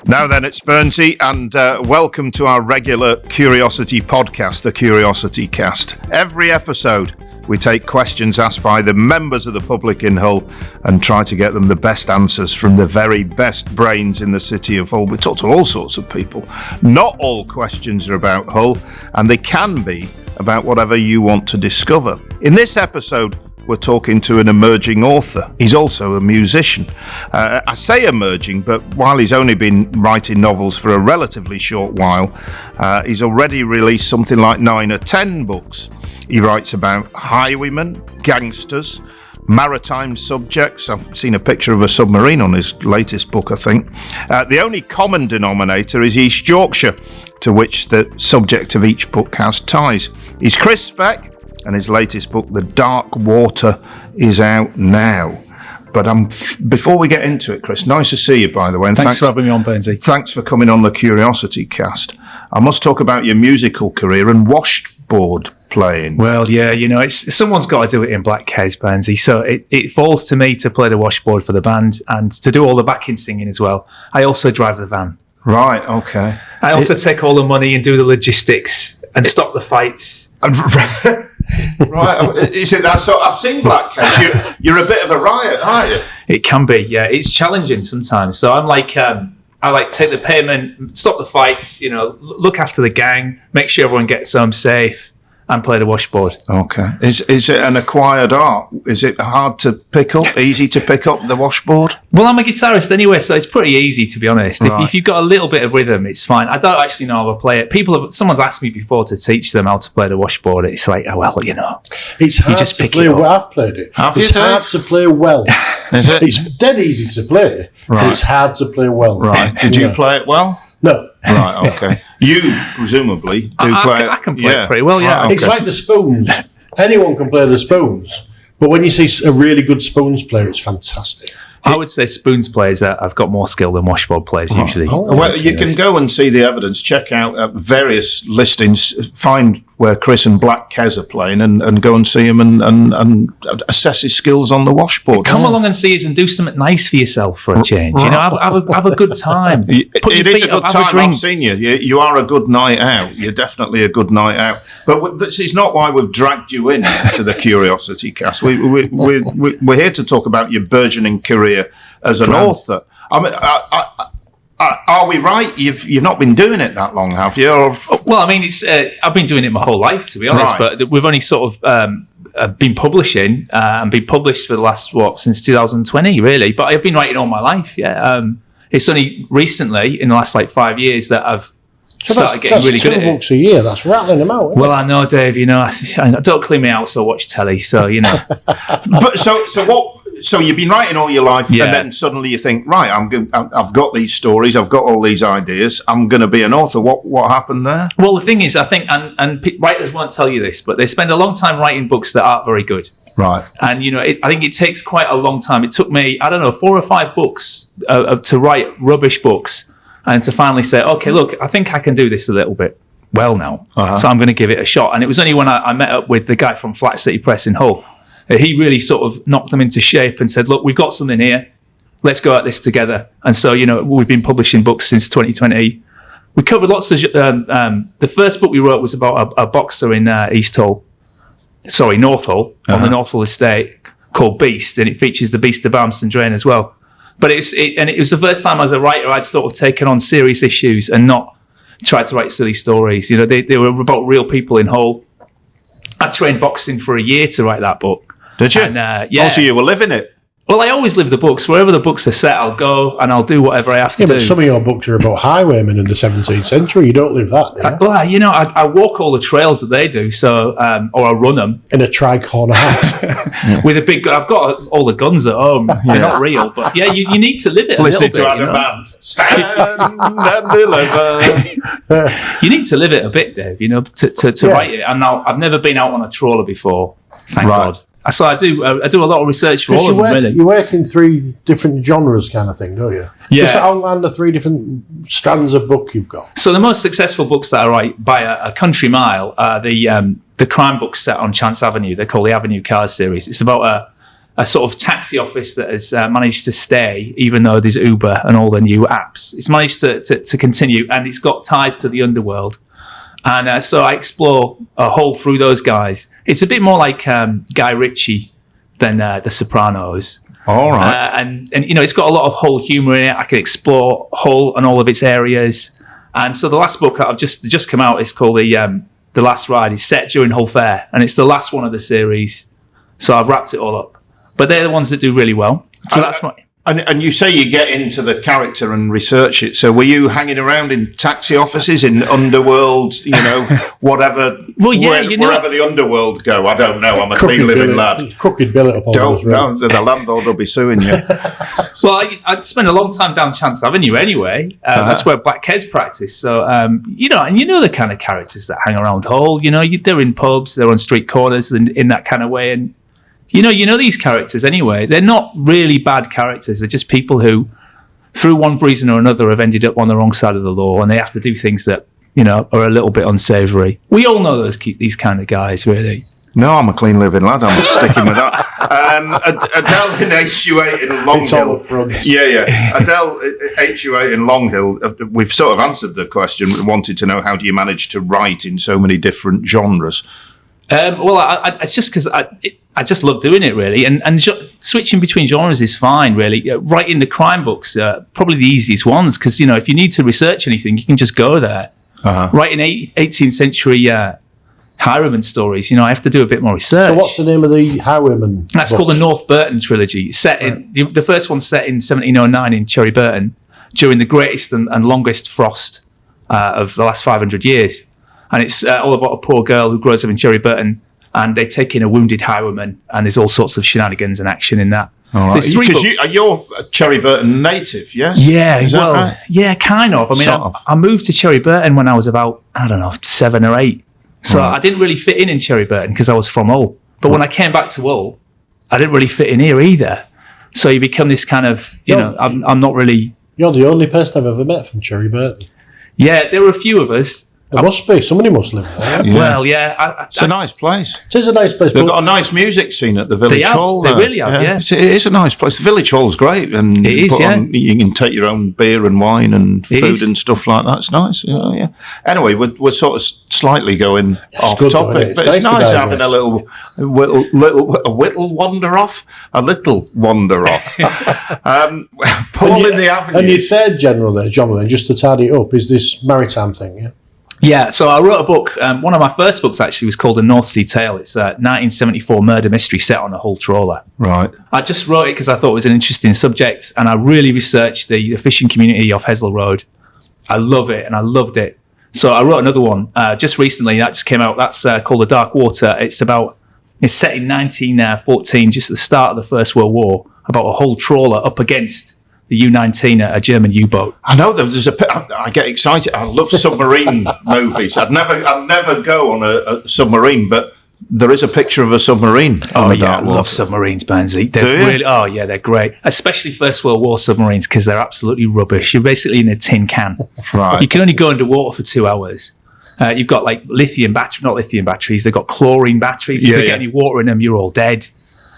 Now then, it's Burnsy, and welcome to our regular Curiosity podcast, the CuriosityCast. Every episode, we take questions asked by the members of the public in Hull and try to get them the best answers from the very best brains in the city of Hull. We talk to all sorts of people. Not all questions are about Hull, and they can be about whatever you want to discover. In this episode, we're talking to an emerging author. He's also a musician. I say emerging, but while he's only been writing novels for a relatively short while, he's already released something like 9 or 10 books. He writes about highwaymen, gangsters, maritime subjects. I've seen a picture of a submarine on his latest book, I think. The only common denominator is East Yorkshire, to which the subject of each book has ties. He's Chris Speck, and his latest book, The Dark Water, is out now. But before we get into it, Chris, nice to see you, by the way. And thanks for having me on, Burnsy. Thanks for coming on the Curiosity Cast. I must talk about your musical career and washboard playing. Well, yeah, you know, someone's got to do it in Black Case, Burnsy. So it falls to me to play the washboard for the band and to do all the backing singing as well. I also drive the van. Right, okay. I also take all the money and do the logistics and stop the fights. Right, is it that sort? I've seen Black Case. You're a bit of a riot, aren't you? It can be, yeah. It's challenging sometimes. So I'm like, I take the payment, stop the fights, you know, look after the gang, make sure everyone gets home safe, and play the washboard. Okay. Is it an acquired art? Is it hard to pick up? Easy to pick up the washboard? Well, I'm a guitarist anyway, so it's pretty easy, to be honest. Right. If you've got a little bit of rhythm, it's fine. I don't actually know how to play it. Someone's asked me before to teach them how to play the washboard. It's like, oh, well, you know. It's hard just to pick play it up. well. I've played it. It's hard to play well. Is it? It's dead easy to play, but it's hard to play well. Right. Did you play it well? No. Right, okay. You presumably do play it. I can play it pretty well, yeah. Right, okay. It's like the spoons. Anyone can play the spoons, but when you see a really good spoons player, it's fantastic. I would say spoons players have got more skill than washboard players usually. Oh, well, you can go and see the evidence, check out various listings, find where Chris and Black Kez are playing and go and see him and assess his skills on the washboard. Come along and see us and do something nice for yourself for a change. You know, have a good time. It is a good time. I've seen you. You are a good night out. You're definitely a good night out. But this is not why we've dragged you in to the Curiosity Cast. We're here to talk about your burgeoning career as an author. I mean, are we right? You've not been doing it that long, have you? Well, I mean, I've been doing it my whole life, to be honest. Right. But we've only sort of been publishing and been published for the last since 2020, really. But I've been writing all my life. Yeah, it's only recently, in the last 5 years, that I've started getting really good at it. 2 books a year. That's rattling them out. Well, I know, Dave. You know, I don't clean me out, so I watch telly. So you know. But so what? So you've been writing all your life, Yeah. and then suddenly you think, right, I've got these stories, I've got all these ideas, I'm going to be an author. What happened there? Well, the thing is, I think, and writers won't tell you this, but they spend a long time writing books that aren't very good. Right. And, you know, I think it takes quite a long time. It took me, 4 or 5 books to write rubbish books and to finally say, okay, look, I think I can do this a little bit well now. Uh-huh. So I'm going to give it a shot. And it was only when I met up with the guy from Flat City Press in Hull, he really sort of knocked them into shape and said, look, we've got something here. Let's go at this together. And so, you know, we've been publishing books since 2020. We covered lots of... the first book we wrote was about a boxer in North Hull, on the North Hull estate, called Beast, and it features the Beast of Barmston Drain as well. But it was the first time as a writer I'd sort of taken on serious issues and not tried to write silly stories. You know, they were about real people in Hull. I trained boxing for a year to write that book. Did you? And, yeah. Also, you were living it. Well, I always live the books. Wherever the books are set, I'll go and I'll do whatever I have to do. But some of your books are about highwaymen in the 17th century. You don't live that, do you? Well, you know, I walk all the trails that they do, so or I run them. In a tri-corner hat. With a big... I've got all the guns at home. They're not real, but yeah, you need to live it a little Listening bit. to Adam Band. Stand and deliver. You need to live it a bit, Dave, you know, to write it. I've never been out on a trawler before, thank God. So I do a lot of research for all of them, really. You work in 3 different genres kind of thing, don't you? Yeah. Just outline the 3 different strands of book you've got. So the most successful books that I write by a country mile are the crime books set on Chance Avenue. They're called the Avenue Cars series. It's about a sort of taxi office that has managed to stay, even though there's Uber and all the new apps. It's managed to continue, and it's got ties to the underworld. And so I explore a whole through those guys. It's a bit more like Guy Ritchie than The Sopranos. All right. And it's got a lot of Hull humour in it. I can explore Hull and all of its areas. And so the last book that I've just come out is called The Last Ride. It's set during Hull Fair, and it's the last one of the series. So I've wrapped it all up. But they're the ones that do really well. So that's my... And you say you get into the character and research it. So were you hanging around in taxi offices, in underworld, whatever, wherever the underworld go? I don't know. I'm a clean living lad. Crooked billet upon Don't know. The landlord will be suing you. Well, I'd spent a long time down Chance Avenue anyway. That's where Black Kids practice. So, and the kind of characters that hang around Hull. They're in pubs, they're on street corners in that kind of way. And you know these characters anyway. They're not really bad characters. They're just people who, through one reason or another, have ended up on the wrong side of the law, and they have to do things that are a little bit unsavoury. We all know these kind of guys, really. No, I'm a clean living lad. I'm sticking with that. Adele in HU8 in Long Hill. Yeah. Adele HU8 in Long Hill. We've sort of answered the question. We wanted to know, how do you manage to write in so many different genres? It's just because I just love doing it, really, and switching between genres is fine, really. Writing the crime books, probably the easiest ones, because if you need to research anything, you can just go there. Writing 18th century highwayman stories, I have to do a bit more research. So what's the name of the highwayman? That's called the North Burton trilogy. The first one's set in 1709 in Cherry Burton during the greatest and longest frost of the last 500 years. And it's all about a poor girl who grows up in Cherry Burton, and they take in a wounded highwayman, and there's all sorts of shenanigans and action in that. All right. Because you're a Cherry Burton native, yes? Yeah, Is that right? Yeah, kind of. I mean, I moved to Cherry Burton when I was about, 7 or 8. So I didn't really fit in Cherry Burton because I was from Hull. But when I came back to Hull, I didn't really fit in here either. So you become this kind of, I'm not really... You're the only person I've ever met from Cherry Burton. Yeah, there were a few of us. There must be. Somebody must live there. Yeah. Well, yeah. It's a nice place. It is a nice place. They've got a nice music scene at the Village Hall. They really have, yeah. It is a nice place. The Village Hall's great. And it is, yeah. You can take your own beer and wine and food and stuff like that. It's nice. Yeah. Anyway, we're sort of slightly going off topic. But it's nice having a little wander off. Paul in the Avenue. And your third genre, just to tidy it up, is this maritime thing, yeah? Yeah, so I wrote a book. One of my first books actually was called The North Sea Tale. It's a 1974 murder mystery set on a Hull trawler. Right. I just wrote it because I thought it was an interesting subject, and I really researched the fishing community off Hesle Road. I love it, and I loved it. So I wrote another one just recently. That just came out. That's called The Dark Water. It's set in 1914, just at the start of the First World War, about a Hull trawler up against the U-19, a German U-boat. I know I get excited. I love submarine movies. I'd never go on a submarine, but there is a picture of a submarine. Oh yeah, I love submarines, Burnsy. They're great. Especially First World War submarines, because they're absolutely rubbish. You're basically in a tin can. Right. You can only go underwater for 2 hours. You've got like not lithium batteries. They've got chlorine batteries. If you get any water in them, you're all dead.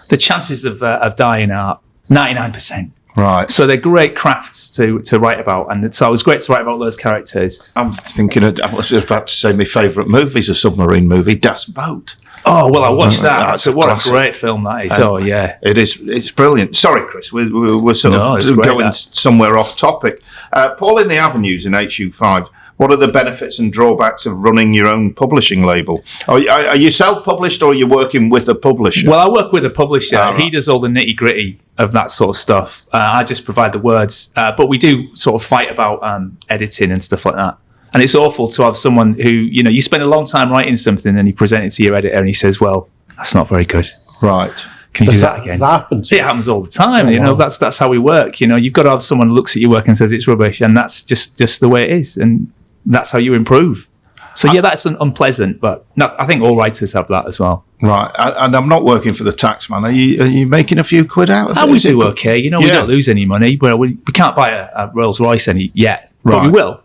The chances of dying are 99%. Right. So they're great crafts to write about, and so it was great to write about those characters. I'm thinking, I was just about to say my favourite movie is a submarine movie, Das Boot. Oh, well, I watched that. So what a great film that is. Yeah. It is. It's brilliant. Sorry, Chris, we're sort of going somewhere off topic. Paul in the Avenues in HU5. What are the benefits and drawbacks of running your own publishing label? Are you self-published, or are you working with a publisher? Well, I work with a publisher. Right. He does all the nitty-gritty of that sort of stuff. I just provide the words. But we do sort of fight about editing and stuff like that. And it's awful to have someone who, you spend a long time writing something and you present it to your editor and he says, well, that's not very good. Right. Can you do that again? Does that happen? It happens all the time. That's how we work. You've got to have someone who looks at your work and says it's rubbish, and that's just the way it is. And that's how you improve. So yeah, that's unpleasant, but I think all writers have that as well. Right, and I'm not working for the tax man. Are you making a few quid out of it? We do okay. We don't lose any money. Well, we can't buy a Rolls Royce yet, but right. we will.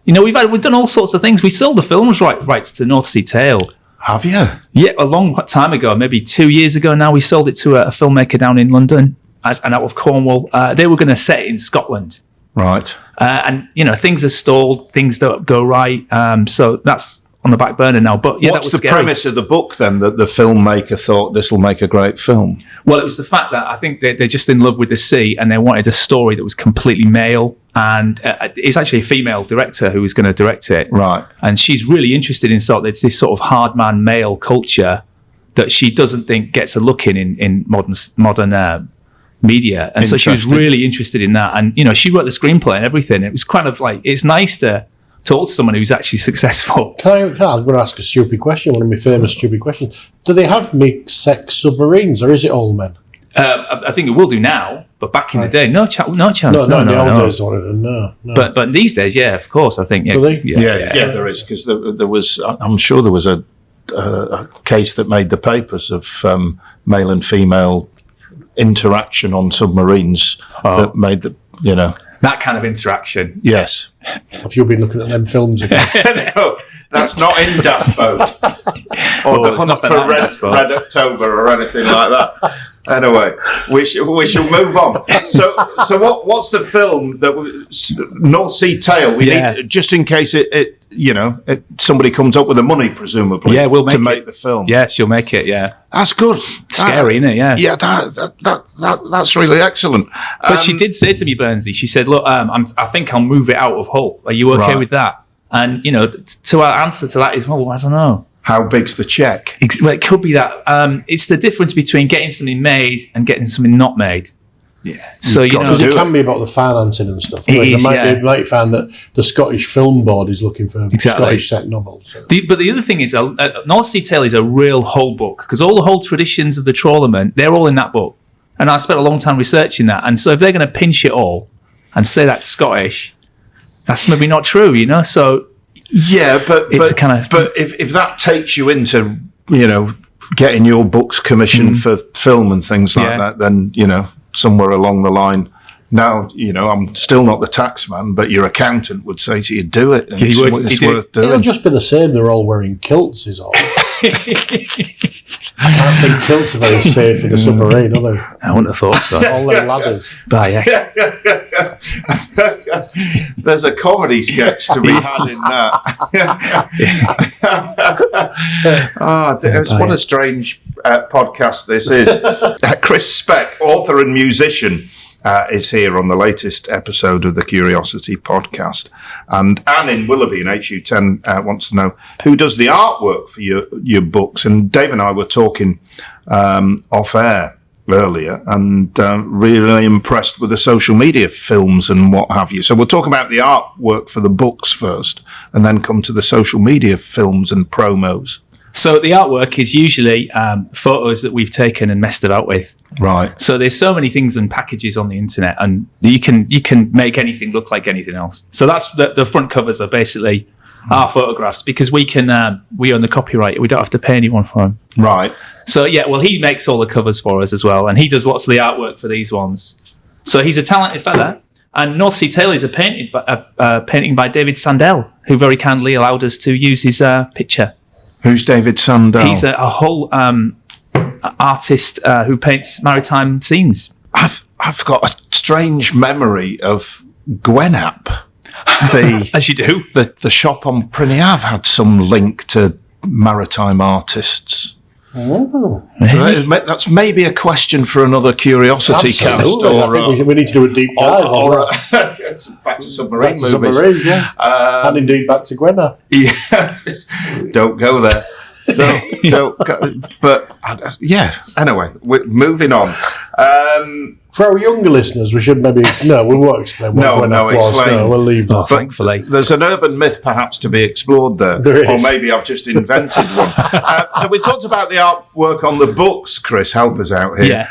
We've done all sorts of things. We sold the films rights to North Sea Tale Have you? Yeah, a long time ago, maybe 2 years ago now, we sold it to a filmmaker down in London and out of Cornwall. They were going to set it in Scotland. Right. And, things are stalled, things don't go right. So that's on the back burner now. But yeah, what's that was the scary. premise of the book then, that the filmmaker thought this will make a great film? Well, it was the fact that I think they're just in love with the sea and they wanted a story that was completely male. And it's actually a female director who was going to direct it. Right. And she's really interested in this sort of hard man male culture that she doesn't think gets a look in modern media. And so she was really interested in that. And, she wrote the screenplay and everything. It was kind of like, it's nice to talk to someone who's actually successful. I'm going to ask a stupid question, one of my famous stupid questions. Do they have mixed-sex submarines, or is it all men? I think it will do now, but back in the day, no chance. No, in the old days, no. But these days, yeah, of course, I think. Yeah, Do they? Yeah, there is, because there was, I'm sure there was a case that made the papers of male and female interaction on submarines that made the, that kind of interaction. Yes. Have you been looking at them films again? No, that's not in Das Boat or The Hunt for Red October or anything like that. Anyway, we shall move on. So what's the film that North Sea Tale? We need, just in case somebody comes up with the money, presumably. Yeah, we'll make the film. Yeah, she'll make it. Yeah, that's good. Scary, isn't it? Yeah. Yeah, that's really excellent. But she did say to me, Burnsy, she said, "Look, I think I'll move it out of Hull. Are you okay with that?" And to our answer to that is, well, I don't know. How big's the check? Well, it could be that. It's the difference between getting something made and getting something not made. Yeah. So because it can be about the financing and stuff. They might find that the Scottish Film Board is looking for Scottish set novels. So. But the other thing is, North Sea Tale is a real Hull book, because all the Hull traditions of the trawlermen, they're all in that book. And I spent a long time researching that. And so if they're going to pinch it all and say that's Scottish, that's maybe not true, So yeah, but it's kind of. But if that takes you into getting your books commissioned for film and things like that, then somewhere along the line. Now, I'm still not the tax man, but your accountant would say to you, do it. And it's worth doing. It'll just be the same. They're all wearing kilts, is all. I can't think kilts are very safe in a submarine, are they? I wouldn't have thought so. All them ladders. But yeah. There's a comedy sketch to be had in that. What a strange podcast this is. Chris Speck, author and musician, is here on the latest episode of the Curiosity podcast. And Anne in Willoughby in HU10 wants to know who does the artwork for your books. And Dave and I were talking off air earlier, and really impressed with the social media films and what have you. So we'll talk about the artwork for the books first, and then come to the social media films and promos. So the artwork is usually photos that we've taken and messed about with. Right. So there's so many things and packages on the internet, and you can make anything look like anything else. So that's the front covers are basically our photographs, because we own the copyright. We don't have to pay anyone for them. Right. So yeah, well, he makes all the covers for us as well, and he does lots of the artwork for these ones. So he's a talented fella. And North Sea Tale is a painting by David Sandell, who very kindly allowed us to use his picture. Who's David Sandell? He's a whole artist who paints maritime scenes. I've got a strange memory of Gwenap. As you do. The shop on Prinny Ave had some link to maritime artists. Oh. That's maybe a question for another Curiosity Cast. I think we need to do a deep dive. Back to submarine movies. Yeah. And indeed back to Gwenna. Yeah. Don't go there. Don't go. But yeah, anyway, we're moving on. For our younger listeners, we should maybe... No, we won't explain what Gwenna was. Explain. No, we'll leave that. Thankfully. There's an urban myth perhaps to be explored there. Or maybe I've just invented one. So we talked about the artwork on the books, Chris. Help us out here. Yeah.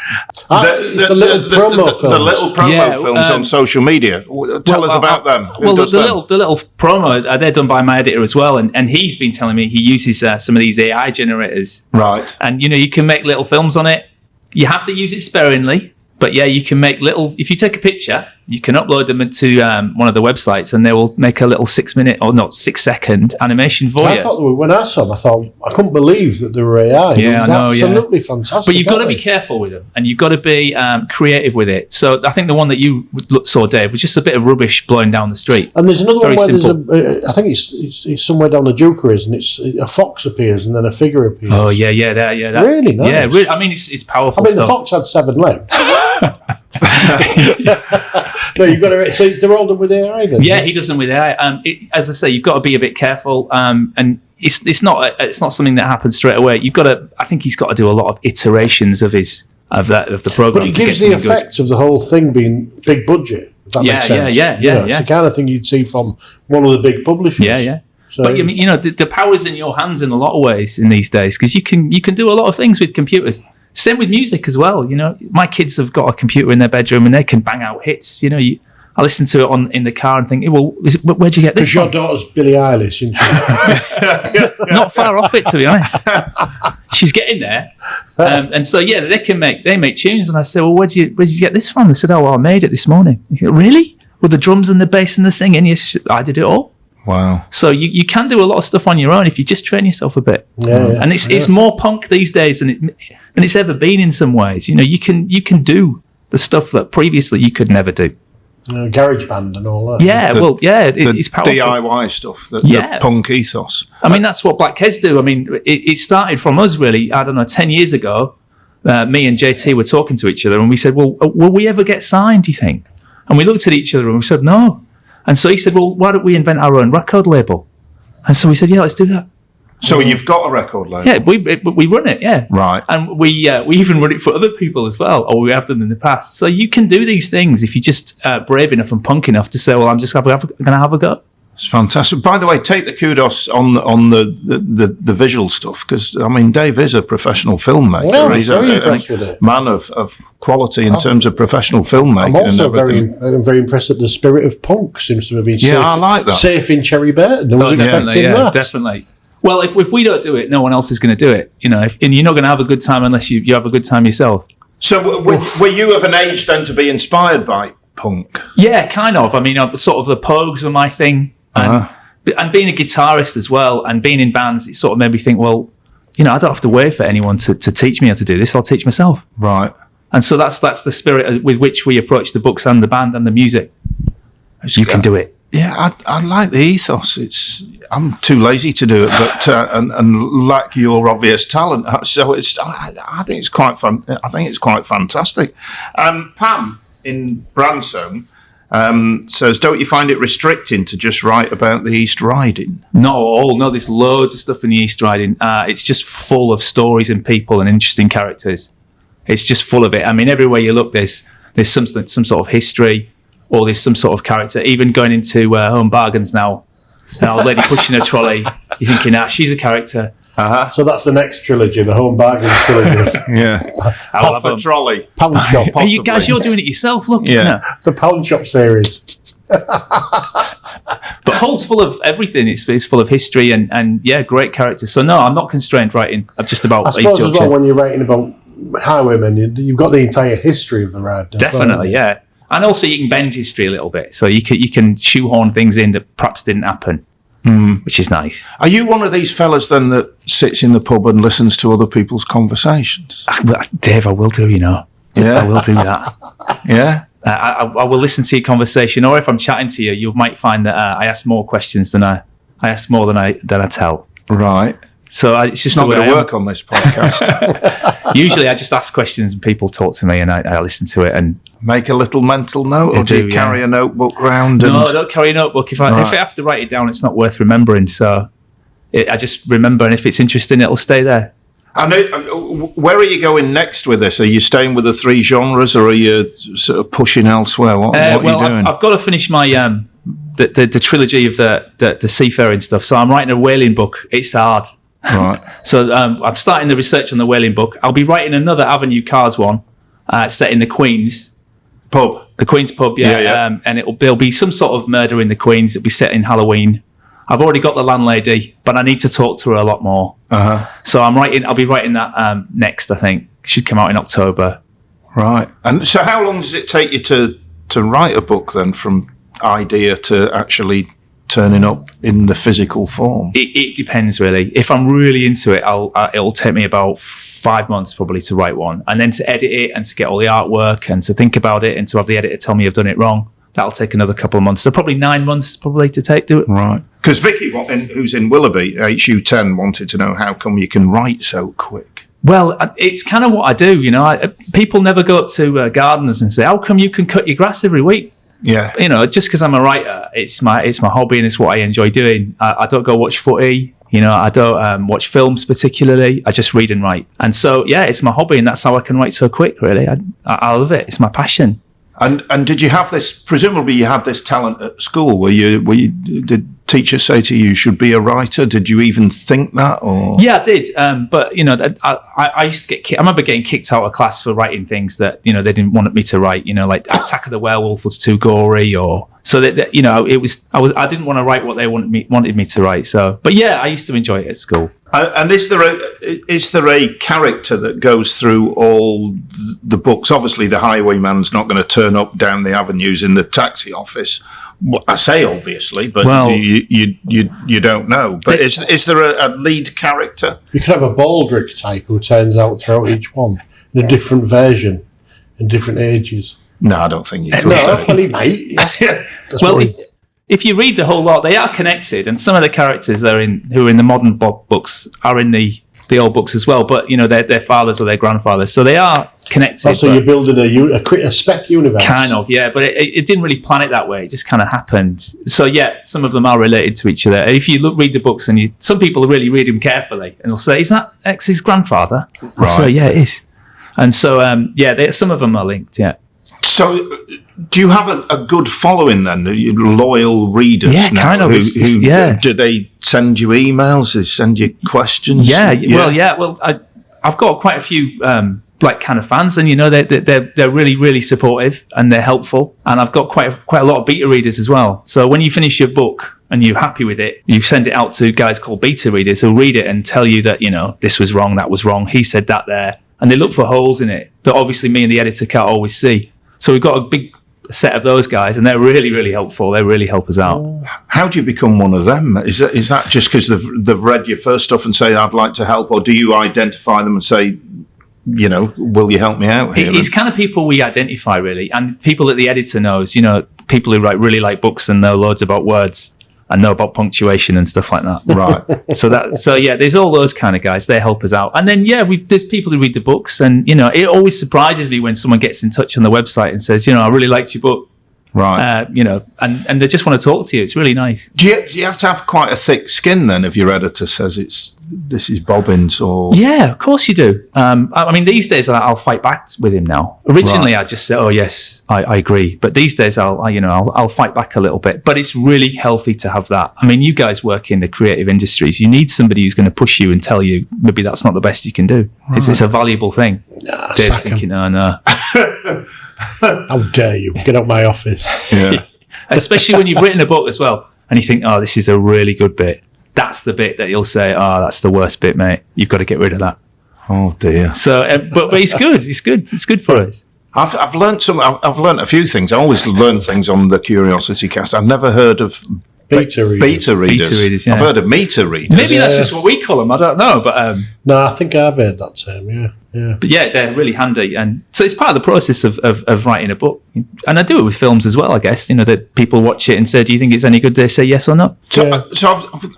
The little promo films. The little promo films on social media. Tell us about them. The little promo, they're done by my editor as well. And he's been telling me he uses some of these AI generators. Right. And, you can make little films on it. You have to use it sparingly. But yeah, you can make if you take a picture, you can upload them into one of the websites, and they will make a little 6-second animation for you. I thought when I saw them, I thought I couldn't believe that they were AI. Yeah, I know. Absolutely fantastic. But you've got to be careful with them, and you've got to be creative with it. So I think the one that you saw, Dave, was just a bit of rubbish blowing down the street. And there's another Very one where simple. there's I think it's somewhere down the Jukeries, and it's a fox appears and then a figure appears. Oh yeah. That, really nice. Yeah, really, I mean it's powerful. I mean, stuff. the fox had 7 legs. No, you've got to. So they're all done with AI then. Yeah, he does them with AI. As I say, you've got to be a bit careful, and it's not something that happens straight away. You've got to. I think he's got to do a lot of iterations of the program. But it gives the effect of the whole thing being big budget. If that makes sense. Yeah. It's the kind of thing you'd see from one of the big publishers. Yeah. So but the power's in your hands in a lot of ways in these days, because you can do a lot of things with computers. Same with music as well. My kids have got a computer in their bedroom and they can bang out hits. I listen to it in the car and think, well, where'd you get this from? Because your daughter's Billie Eilish, isn't she? Not far off it, to be honest. She's getting there. And so, yeah, they make tunes. And I said, well, where'd you get this from? They said, oh, well, I made it this morning. You go, really? With the drums and the bass and the singing? Yes, I did it all. Wow. So you can do a lot of stuff on your own if you just train yourself a bit. Yeah. And it's more punk these days than it's ever been in some ways. You can do the stuff that previously you could never do. Garage band and all that. Yeah, it's powerful. DIY stuff, the punk ethos. I mean, that's what Black Heads do. I mean, it started from us, really, I don't know, 10 years ago. Me and JT were talking to each other and we said, well, will we ever get signed, do you think? And we looked at each other and we said, no. And so he said, well, why don't we invent our own record label? And so we said, yeah, let's do that. So you've got a record label? Yeah, we run it, yeah. Right. And we even run it for other people as well, or we have done in the past. So you can do these things if you're just brave enough and punk enough to say, well, I'm just going to have a go. It's fantastic. By the way, take the kudos on the visual stuff, because I mean, Dave is a professional filmmaker. Yeah, He's very impressed with it. Man of quality in terms of professional filmmaking. I'm also and everything. very impressed that the spirit of punk seems to have been safe. I like that. Safe in Cherry Burton. I was expecting that. Definitely. Well, if we don't do it, no one else is going to do it. And you're not going to have a good time unless you have a good time yourself. So were you of an age then to be inspired by punk? Yeah, kind of. I mean, sort of the Pogues were my thing. And being a guitarist as well and being in bands, it sort of made me think, well, I don't have to wait for anyone to teach me how to do this. I'll teach myself. Right. And so that's the spirit with which we approach the books and the band and the music. You can do it. Yeah, I like the ethos. I'm too lazy to do it, but and lack your obvious talent. So I think it's quite fun. I think it's quite fantastic. Pam in Bransome says, don't you find it restricting to just write about the East Riding? Not at all. No, there's loads of stuff in the East Riding. It's just full of stories and people and interesting characters. It's just full of it. I mean, everywhere you look, there's some sort of history, or there's some sort of character. Even going into Home Bargains now, an old lady pushing a trolley, you're thinking, she's a character. So that's the next trilogy, the Home Bargains trilogy. Yeah. Off a trolley. Pound shop. Are you guys, you're doing it yourself, look. Yeah. The Pound Shop series. But Hull's full of everything. It's full of history and great characters. So no, I'm not constrained writing just about I suppose as well when you're writing about highwaymen, you've got the entire history of the ride. Definitely, yeah. And also you can bend history a little bit. So you can shoehorn things in that perhaps didn't happen, which is nice. Are you one of these fellas then that sits in the pub and listens to other people's conversations? Dave, I will do, Yeah. I will do that. Yeah. I will listen to your conversation, or if I'm chatting to you, you might find that I ask more questions than I ask more than I tell. Right. So it's just not going to work on this podcast. Usually, I just ask questions and people talk to me, and I listen to it and make a little mental note, or do you carry a notebook round? No, I don't carry a notebook. If I have to write it down, it's not worth remembering. So I just remember, and if it's interesting, it'll stay there. And where are you going next with this? Are you staying with the 3 genres, or are you sort of pushing elsewhere? What are you doing? I've got to finish my the trilogy of the seafaring stuff. So I'm writing a whaling book. It's hard. Right. So I'm starting the research on the whaling book. I'll be writing another Avenue Cars one set in the Queen's pub. The Queen's pub, yeah. And there'll be some sort of murder in the Queen's. It'll be set in Halloween. I've already got the landlady, but I need to talk to her a lot more. So I'll be writing that next, I think. It should come out in October. Right. And so how long does it take you to to write a book then, from idea to actually turning up in the physical form? It depends, really. If I'm really into it, it'll take me about 5 months probably to write one, and then to edit it and to get all the artwork and to think about it and to have the editor tell me I've done it wrong. That'll take another couple of months. So probably 9 months probably to do it. Right. Because Vicky, who's in Willoughby, HU10, wanted to know how come you can write so quick. Well, it's kind of what I do. People never go up to gardeners and say, "How come you can cut your grass every week?" Yeah. Just because I'm a writer, it's my hobby and it's what I enjoy doing. I don't go watch footy. I don't watch films particularly. I just read and write. And so, yeah, it's my hobby, and that's how I can write so quick, really. I love it. It's my passion. And did you have this, presumably you had this talent at school, did teachers say to you should be a writer? Did you even think that? Or? Yeah, I did. But, I used to get kicked. I remember getting kicked out of class for writing things that, they didn't want me to write, like Attack of the Werewolf was too gory, or so that I didn't want to write what they wanted me to write. So, but yeah, I used to enjoy it at school. And is there a character that goes through all the books? Obviously, the highwayman's not going to turn up down the avenues in the taxi office. I say obviously, but you don't know. But is there a lead character? You could have a Baldric type who turns out throughout each one in a different version, in different ages. No, I don't think you could. No, well, he might. Yeah. Well, if you read the whole lot, they are connected, and some of the characters who are in the modern books are in the old books as well. But their fathers or their grandfathers, so they are connected. So you're building a spec universe, kind of, yeah. But it didn't really plan it that way. It just kind of happened. So yeah, some of them are related to each other. If you read the books, and some people really read them carefully, and they'll say, "Is that X's grandfather?" Right. So yeah, it is. And so some of them are linked. Yeah. So, do you have a good following then? Loyal readers? Yeah, now, kind of. Do they send you emails? Do they send you questions? Yeah. Well, I've got quite a few kind of fans, and they're really, really supportive and they're helpful. And I've got quite a lot of beta readers as well. So when you finish your book and you're happy with it, you send it out to guys called beta readers who read it and tell you that this was wrong, that was wrong, he said that there, and they look for holes in it that obviously me and the editor can't always see. So we've got a big set of those guys, and they're really, really helpful. They really help us out. How do you become one of them? Is that just because they've read your first stuff and say, I'd like to help, or do you identify them and say, will you help me out here? It's kind of people we identify, really, and people that the editor knows, people who really like books and know loads about words and know about punctuation and stuff like that. Right. So yeah, there's all those kind of guys. They help us out. And then, there's people who read the books, and, it always surprises me when someone gets in touch on the website and says, I really liked your book. Right. And they just want to talk to you. It's really nice. Do you have to have quite a thick skin then if your editor says this is Bobbins or? Yeah, of course you do. These days I'll fight back with him now. Originally I just say, oh yes, I agree. But these days I'll fight back a little bit. But it's really healthy to have that. You guys work in the creative industries. You need somebody who's going to push you and tell you maybe that's not the best you can do. Right. It's a valuable thing. Nah, Dave's thinking, no. How dare you? Get out my office. Yeah. Especially when you've written a book as well and you think, oh, this is a really good bit. That's the bit that you'll say, oh, that's the worst bit, mate. You've got to get rid of that. Oh dear. So, but it's good. It's good. It's good for us. I've learned a few things. I always learn things on the CuriosityCast. I've never heard of beta readers. Yeah. I've heard of meter readers. Maybe that's just what we call them. I don't know, but no, I think I've heard that term. Yeah. But yeah, they're really handy, and so it's part of the process of writing a book. And I do it with films as well. I guess that people watch it and say, "Do you think it's any good?" They say yes or no. So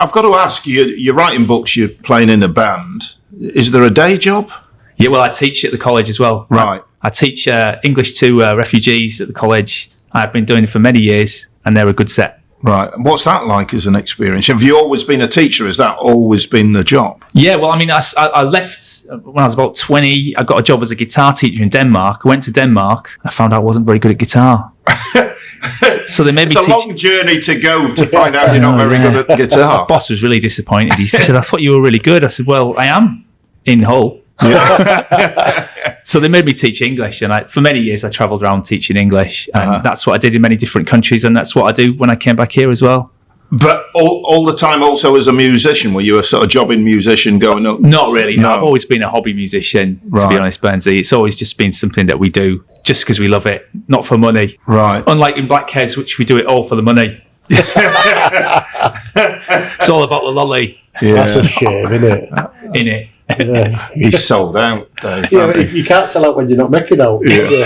I've got to ask you: you're writing books, you're playing in a band. Is there a day job? Yeah, well, I teach at the college as well. Right. I teach English to refugees at the college. I've been doing it for many years, and they're a good set. Right. What's that like as an experience? Have you always been a teacher? Has that always been the job? Yeah, well, I left when I was about 20. I got a job as a guitar teacher in Denmark. I went to Denmark. I found out I wasn't very good at guitar. So they made me teach. It's a long journey to go to find out you're not very good at guitar. My boss was really disappointed. He said, I thought you were really good. I said, well, I am in Hull. Yeah. So they made me teach English, and for many years I travelled around teaching English, and that's what I did in many different countries, and that's what I do when I came back here as well. But all the time also as a musician, were you a sort of jobbing musician going up? Not really. No. I've always been a hobby musician, to be honest, Burnsy. It's always just been something that we do just because we love it, not for money. Right. Unlike in Black Kes, which we do it all for the money. It's all about the lolly. Yeah. That's a shame, isn't it? In it. Yeah. He's sold out, Dave. Yeah, you can't sell out when you're not making out. Yeah.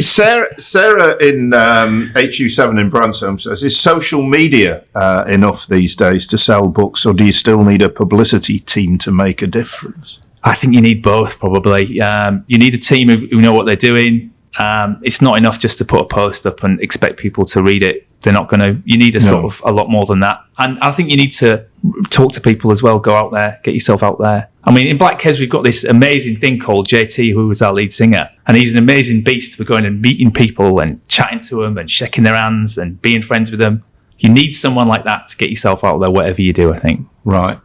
Sarah in HU7 in Bransholm says, is social media enough these days to sell books, or do you still need a publicity team to make a difference? I think you need both, probably. You need a team who know what they're doing. It's not enough just to put a post up and expect people to read it. They're not going to. You need a sort of a lot more than that. And I think you need to talk to people as well. Go out there, get yourself out there. I mean, in Black Kes, we've got this amazing thing called JT, who was our lead singer. And he's an amazing beast for going and meeting people and chatting to them and shaking their hands and being friends with them. You need someone like that to get yourself out there, whatever you do, I think. Right.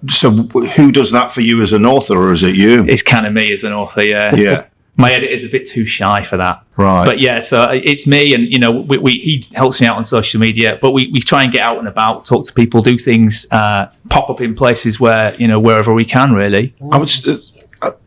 So who does that for you as an author, or is it you? It's kind of me as an author, yeah. Yeah. My editor's a bit too shy for that. Right. But yeah, so it's me, and he helps me out on social media, but we try and get out and about, talk to people, do things, pop up in places where, wherever we can, really. I would,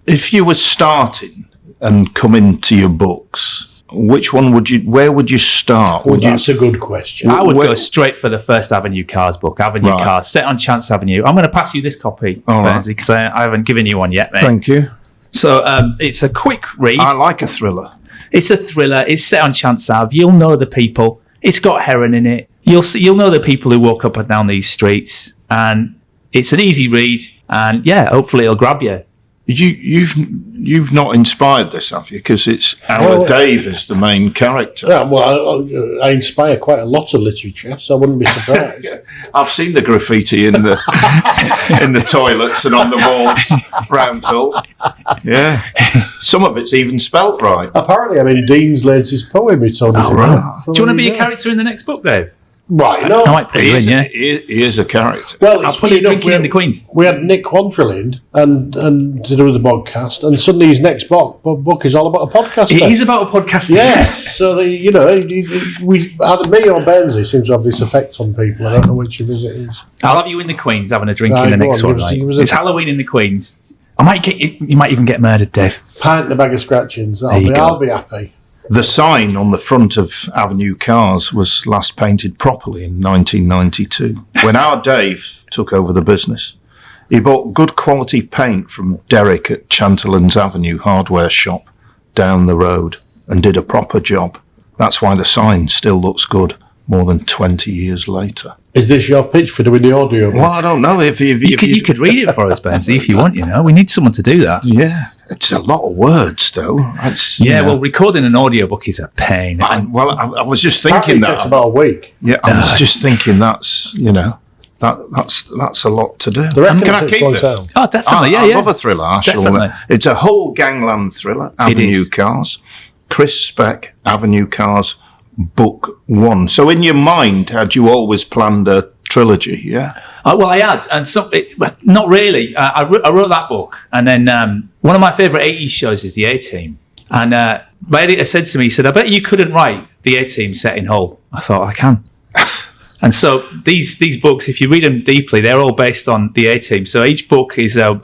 if you were starting and come into your books, where would you start? That's a good question. I would go straight for the first Avenue Cars book, Avenue Cars, set on Chance Avenue. I'm going to pass you this copy, Burnsy, because I haven't given you one yet, mate. Thank you. So it's a quick read. I like a thriller. It's a thriller. It's set on Chance Ave. You'll know the people. It's got heron in it. You'll know the people who walk up and down these streets. And it's an easy read. And yeah, hopefully it'll grab you. You've not inspired this, have you? Because it's Dave is the main character. Yeah, well, I inspire quite a lot of literature, so I wouldn't be surprised. I've seen the graffiti in the in the toilets and on the walls round Hull. Yeah, some of it's even spelt right. Apparently, Dean's latest poem. It's on. Right. So do you want to be a character in the next book, Dave? Right, no. I might put you in, yeah. He is a character. Well, it's funny enough, in the Queens. We had Nick Quantrill and to do with the podcast, and suddenly his next book is all about a podcaster. It is about a podcaster. Yes, so we either me or Burnsy seems to have this effect on people. I don't know which of us it is. I'll have you in the Queens having a drink in the next one. Right? It's Halloween in the Queens. You might even get murdered, Dave. Pint and a bag of scratchings. I'll be happy. The sign on the front of Avenue Cars was last painted properly in 1992, when our Dave took over the business. He bought good quality paint from Derek at Chanterlands Avenue hardware shop down the road and did a proper job. That's why the sign still looks good more than 20 years later. Is this your pitch for doing the audio? Well, I don't know. If you could read it for us, Burnsy, if you want. We need someone to do that. Yeah, it's a lot of words, though. Well, recording an audiobook is a pain. I was just thinking that. It takes about a week. Yeah, I was just thinking that's a lot to do. Can I keep this? Oh, definitely. I love a thriller. Definitely. It's a whole gangland thriller. Avenue Cars, Chris Speck, Avenue Cars. Book 1. So in your mind, had you always planned a trilogy? Yeah. Well, I had, and not really. I wrote that book, and then one of my favourite 80s shows is the A-Team. And my editor said to me, he said, "I bet you couldn't write the A-Team set in Hull." I thought, I can. And so these books, if you read them deeply, they're all based on the A-Team. So each book is a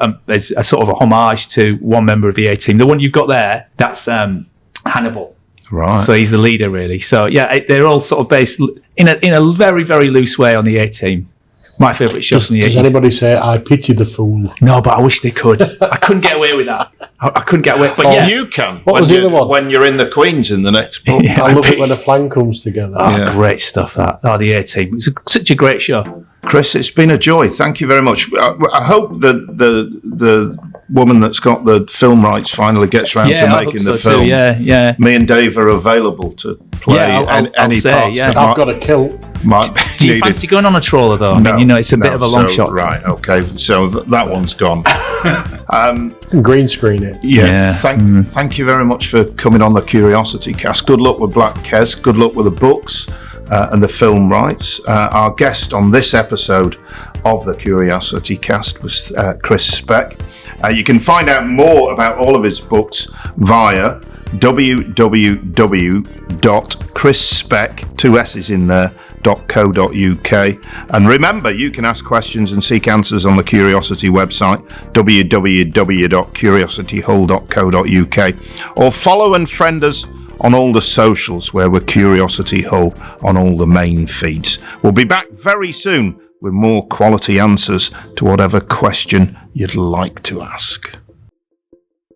sort of a homage to one member of the A-Team. The one you've got there, that's Hannibal. Right. So he's the leader, really. So yeah, they're all sort of based in a very, very loose way on the A-Team. My favourite show from the 80s. Does anybody say, "I pity the fool"? No, but I wish they could. I couldn't get away with that. I couldn't get away. But yeah, you can. What was the other one? When you're in the Queens in the next book. Yeah, I love it when a plan comes together. Great stuff. The A-Team. It's such a great show. Chris, it's been a joy. Thank you very much. I hope that the woman that's got the film rights finally gets around to making the film. Too. Yeah. Me and Dave are available to play any parts. I've got a kilt. Do you fancy going on a trawler though? It's a bit of a long shot. Right. Okay. So that one's gone. Green screen it. Yeah. Thank you very much for coming on the CuriosityCast. Good luck with Black Kes. Good luck with the books. And the film rights. Our guest on this episode of the CuriosityCast was Chris Speck. You can find out more about all of his books via www.chrisspeck, 2 S's in there, .co.uk. And remember, you can ask questions and seek answers on the Curiosity website, www.curiosityhull.co.uk, or follow and friend us on all the socials where we're Curiosity Hull on all the main feeds. We'll be back very soon with more quality answers to whatever question you'd like to ask.